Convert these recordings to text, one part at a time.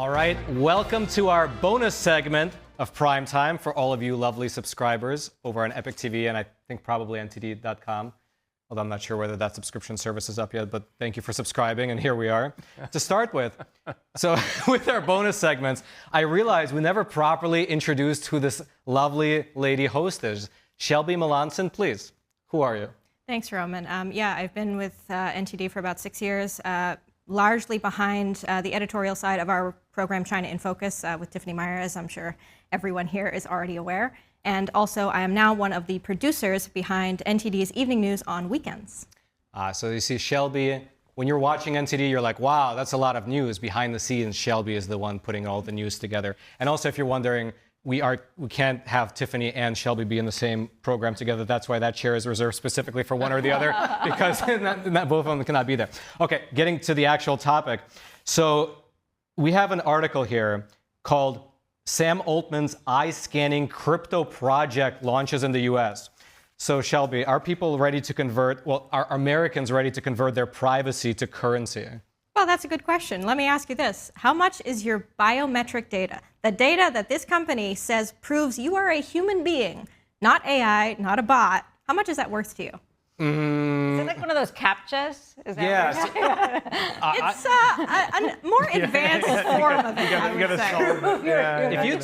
All right, welcome to our bonus segment of Prime Time for all of you lovely subscribers over on Epic TV and I think probably ntd.com. Although I'm not sure whether that subscription service is up yet, but thank you for subscribing, and here we are. To start with, so with our bonus segments, I realized we never properly introduced who this lovely lady host is. Shelby Melanson, please. Who are you? Thanks, Roman. Yeah, I've been with NTD for about 6 years, largely behind the editorial side of our program, China in Focus, with Tiffany Meyer, as I'm sure everyone here is already aware. And also, I am now one of the producers behind NTD's evening news on weekends. So you see Shelby, when you're watching NTD, you're like, wow, that's a lot of news. Behind the scenes, Shelby is the one putting all the news together. And also, if you're wondering, we can't have Tiffany and Shelby be in the same program together. That's why that chair is reserved specifically for one or the other, because both of them cannot be there. Okay, getting to the actual topic. So we have an article here called Sam Altman's eye-scanning crypto project launches in the US. So Shelby, are people ready to convert, well, are Americans ready to convert their privacy to currency? Well, that's a good question. Let me ask you this. How much is your biometric data, the data that this company says proves you are a human being, not AI, not a bot, how much is that worth to you? Is it like one of those CAPTCHAs? Is that Yes. It's a more advanced form of it, I would say.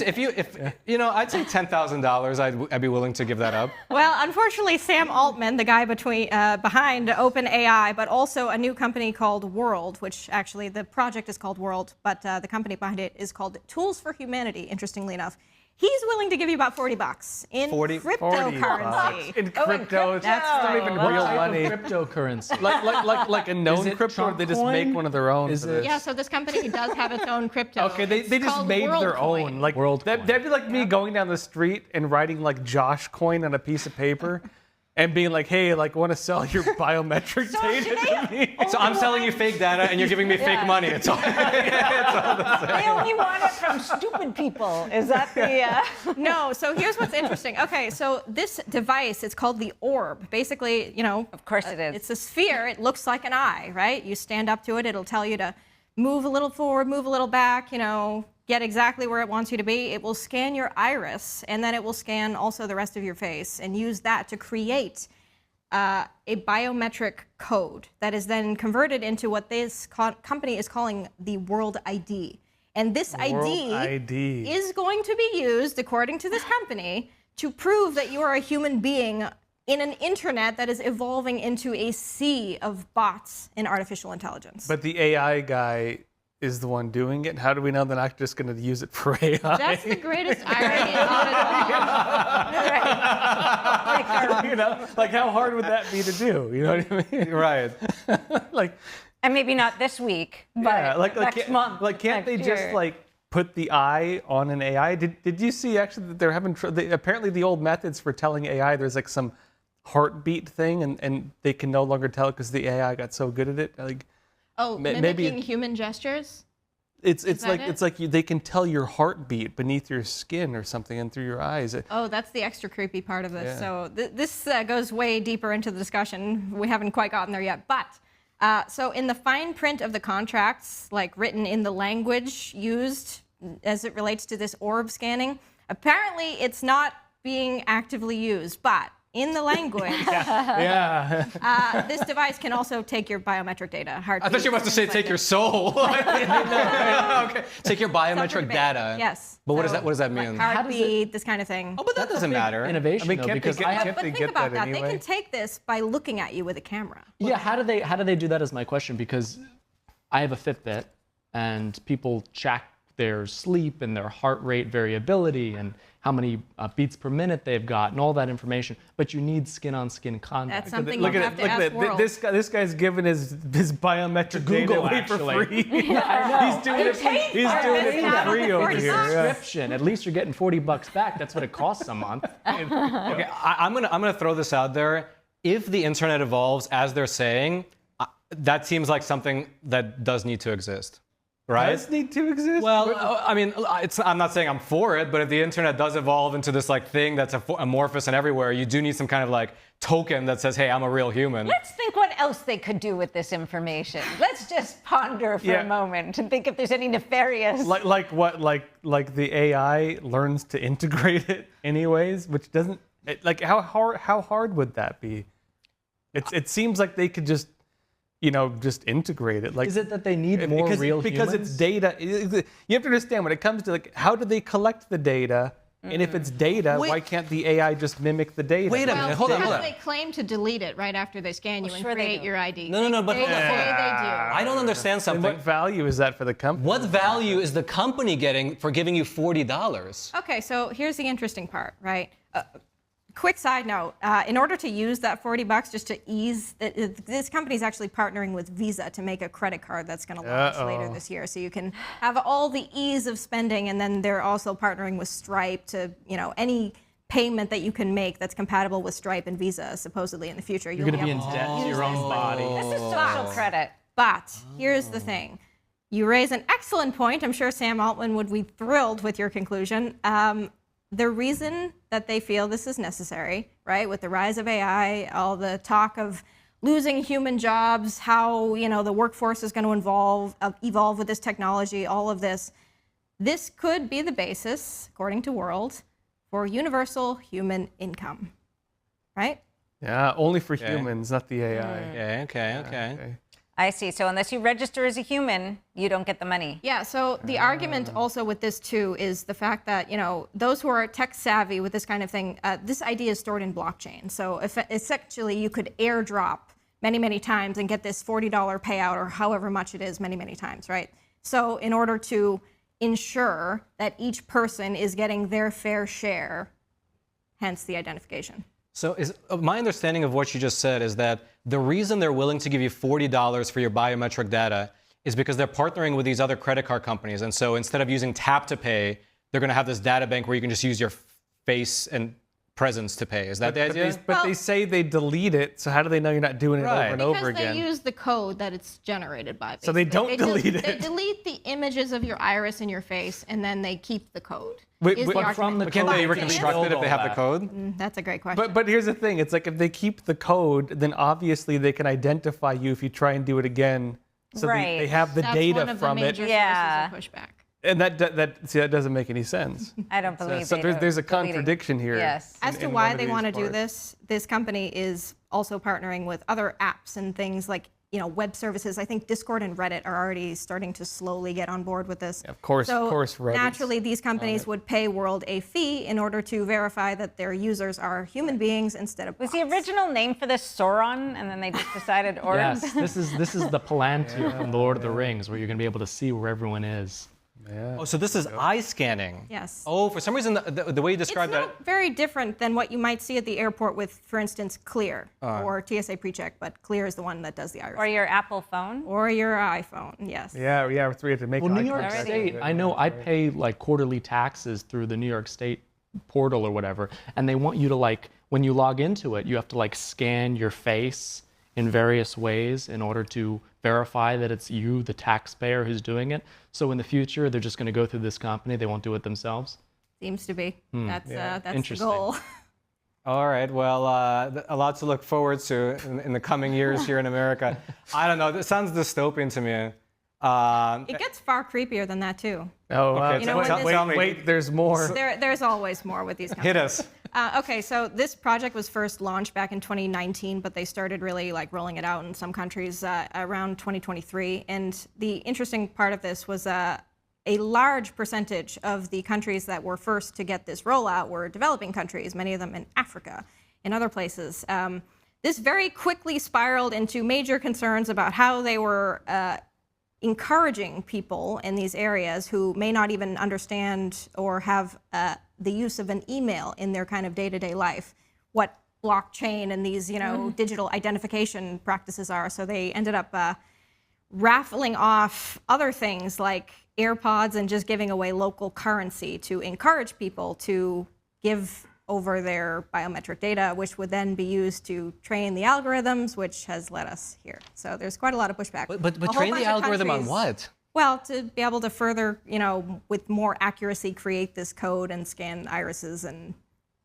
If I'd say $10,000, I'd be willing to give that up. Well, unfortunately, Sam Altman, the guy behind OpenAI, but also a new company called World, which actually the project is called World, but the company behind it is called Tools for Humanity, interestingly enough. He's willing to give you about $40 in cryptocurrency. In crypto, That's not right. even real money. Cryptocurrency. Like a known crypto, or they just make one of their own. Is it? Yeah, so this company does have its own crypto. Okay, they It's just called made their Worldcoin. own. Like Worldcoin. that'd be like me going down the street and writing like Josh coin on a piece of paper. And being like, hey, want to sell your biometric data to me? So I'm selling you fake data and you're giving me fake money. It's all, the same. They only want it from stupid people. Is that the... No, so here's what's interesting. Okay, so this device, it's called the orb. Basically, Of course it is. it's a sphere. It looks like an eye, right? You stand up to it. It'll tell you to move a little forward, move a little back, get exactly where it wants you to be. It will scan your iris, and then it will scan also the rest of your face and use that to create a biometric code that is then converted into what this company is calling the World ID. And this ID is going to be used, according to this company, to prove that you are a human being in an internet that is evolving into a sea of bots and artificial intelligence. But the AI guy is the one doing it. How do we know they're not just going to use it for AI? That's the greatest irony about it all. Like how hard would that be to do? You know what I mean? Right. And maybe not this week, but next month. Can't they next year. just put the eye on an AI? Did you see actually that they're having apparently the old methods for telling AI there's some heartbeat thing and they can no longer tell it because the AI got so good at it. Mimicking human gestures? It's like they can tell your heartbeat beneath your skin or something and through your eyes. Oh, that's the extra creepy part of this. Yeah. So this goes way deeper into the discussion. We haven't quite gotten there yet. But so in the fine print of the contracts, written in the language used as it relates to this orb scanning, apparently it's not being actively used. But in the language, this device can also take your biometric data. Heartbeat, I thought you were about to say take your soul. Okay. Take your biometric data. Yes. But what does that mean? Heartbeat, this kind of thing. Oh, but that doesn't matter. Innovation, though, because But think about that. They can take this by looking at you with a camera. Yeah, how do they do that is my question, because I have a Fitbit and people track their sleep and their heart rate variability and how many beats per minute they've got and all that information, but you need skin-on-skin contact. That's something you have to ask World. This guy's giving his biometric data away for free. He's doing it for free over here. Subscription. At least you're getting $40 back. That's what it costs a month. Okay, I'm gonna throw this out there. If the internet evolves as they're saying, that seems like something that does need to exist. right? Does need to exist? Well, I mean, I'm not saying I'm for it, but if the internet does evolve into this like thing that's amorphous and everywhere, you do need some kind of like token that says, hey, I'm a real human. Let's think what else they could do with this information. Let's just ponder for a moment and think if there's any nefarious. Like what? Like the AI learns to integrate it anyways, which doesn't. Like how hard would that be? It seems like they could just, just integrate it. Like, Is it that they need more real because humans? it's data. You have to understand when it comes to like how do they collect the data, and if it's data, why can't the AI just mimic the data? Wait a minute, hold on. They claim to delete it right after they scan you and sure they create do. your ID. No, but they hold on. say they do. I don't understand And something. what value is that for the company? What value is the company getting for giving you $40? Okay, so here's the interesting part, right? Quick side note, in order to use that $40 just to ease, this company's actually partnering with Visa to make a credit card that's going to launch later this year. So you can have all the ease of spending, and then they're also partnering with Stripe to, any payment that you can make that's compatible with Stripe and Visa, supposedly in the future. You're going to be in debt to your own body. This is social credit. But here's the thing. You raise an excellent point. I'm sure Sam Altman would be thrilled with your conclusion. The reason that they feel this is necessary, right, with the rise of AI, all the talk of losing human jobs, how the workforce is going to evolve with this technology, all of this, this could be the basis, according to World, for universal human income, right? Yeah, only for humans, not the AI. Okay. I see. So unless you register as a human, you don't get the money. Yeah, so the argument also with this too is the fact that, those who are tech savvy with this kind of thing, this idea is stored in blockchain. So essentially you could airdrop many, many times and get this $40 payout or however much it is many, many times, right? So in order to ensure that each person is getting their fair share, hence the identification. So my understanding of what you just said is that the reason they're willing to give you $40 for your biometric data is because they're partnering with these other credit card companies. And so instead of using tap to pay, they're going to have this data bank where you can just use your face and presence to pay. Is that the idea? But they say they delete it, so how do they know you're not doing it over and over again? Because they use the code that it's generated by. So they don't delete it. They delete the images of your iris and your face, and then they keep the code. But from the Can't code, they you can reconstruct it if they have the code? That's a great question. But here's the thing: it's like if they keep the code, then obviously they can identify you if you try and do it again. So Right. they have the That's data one of from the major it, Yeah. sources of pushback. and that doesn't make any sense. I don't believe So they there's a don't delete it. contradiction here. Yes. As to in why one of they these want to do parts. this company is also partnering with other apps and things like web services. I think Discord and Reddit are already starting to slowly get on board with this. Of course, So Reddit's naturally, these companies would pay World a fee in order to verify that their users are human beings instead of Was bots. the original name for this Sauron, and then they just decided, or Yes, this is the Palantir from the Lord of the Rings, where you're going to be able to see where everyone is. Oh, so this is eye scanning. Yes. Oh, for some reason, the way you described It's that. not very different than what you might see at the airport with, for instance, Clear or TSA PreCheck, but Clear is the one that does the iris. or your Apple phone. Or your iPhone, yes. Yeah, we have to make. Well, New eye York contact. State, I know I pay like quarterly taxes through the New York State portal or whatever, and they want you to when you log into it, you have to scan your face in various ways in order to verify that it's you, the taxpayer, who's doing it. So in the future, they're just going to go through this company. They won't do it themselves. Seems to be. That's the Interesting. goal. All right. Well, a lot to look forward to in the coming years here in America. I don't know. This sounds dystopian to me. It gets far creepier than that too. Oh, wow. Okay, tell me. Wait, there's more. There's always more with these companies. Hit us. Okay, so this project was first launched back in 2019, but they started really rolling it out in some countries around 2023. And the interesting part of this was a large percentage of the countries that were first to get this rollout were developing countries, many of them in Africa and other places. This very quickly spiraled into major concerns about how they were encouraging people in these areas who may not even understand or have the use of an email in their kind of day-to-day life, what blockchain and these digital identification practices are. So they ended up raffling off other things like AirPods and just giving away local currency to encourage people to give over their biometric data, which would then be used to train the algorithms, which has led us here. So there's quite a lot of pushback. But A whole train bunch the of algorithm on countries- what? Well, to be able to further, with more accuracy, create this code and scan irises and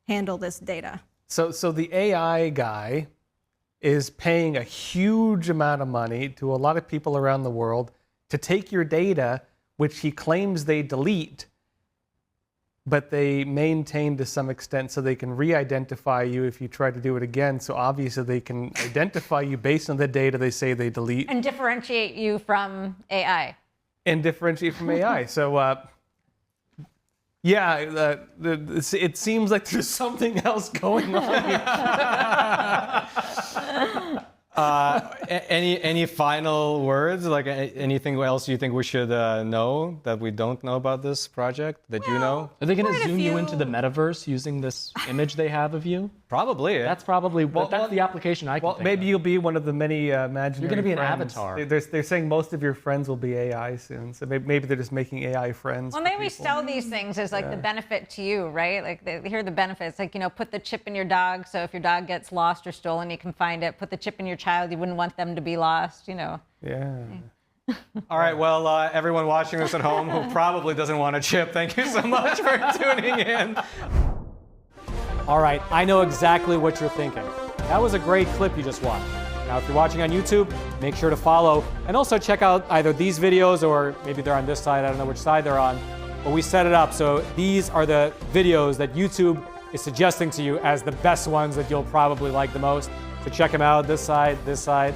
handle this data. So the AI guy is paying a huge amount of money to a lot of people around the world to take your data, which he claims they delete, but they maintain to some extent so they can re-identify you if you try to do it again. So obviously they can identify you based on the data they say they delete. And differentiate you from AI. And differentiate from AI. So yeah, it seems like there's something else going on here. Any final words? Like anything else you think we should know that we don't know about this project that you know? Are they going to Quite a zoom you few. into the metaverse using this image they have of you? Probably. That's probably that's the application I can Well, think maybe of. you'll be one of the many imaginary You're gonna be an friends. avatar. They're saying most of your friends will be AI soon. So maybe they're just making AI friends. Well, for maybe people. sell these things as like the benefit to you, right? Like here are the benefits. Like, put the chip in your dog, so if your dog gets lost or stolen, you can find it. Put the chip in your child, you wouldn't want them to be lost, Yeah. All right, well, everyone watching this at home who probably doesn't want a chip, thank you so much for tuning in. All right, I know exactly what you're thinking. That was a great clip you just watched. Now, if you're watching on YouTube, make sure to follow and also check out either these videos or maybe they're on this side, I don't know which side they're on, but we set it up so these are the videos that YouTube is suggesting to you as the best ones that you'll probably like the most. So check them out, this side,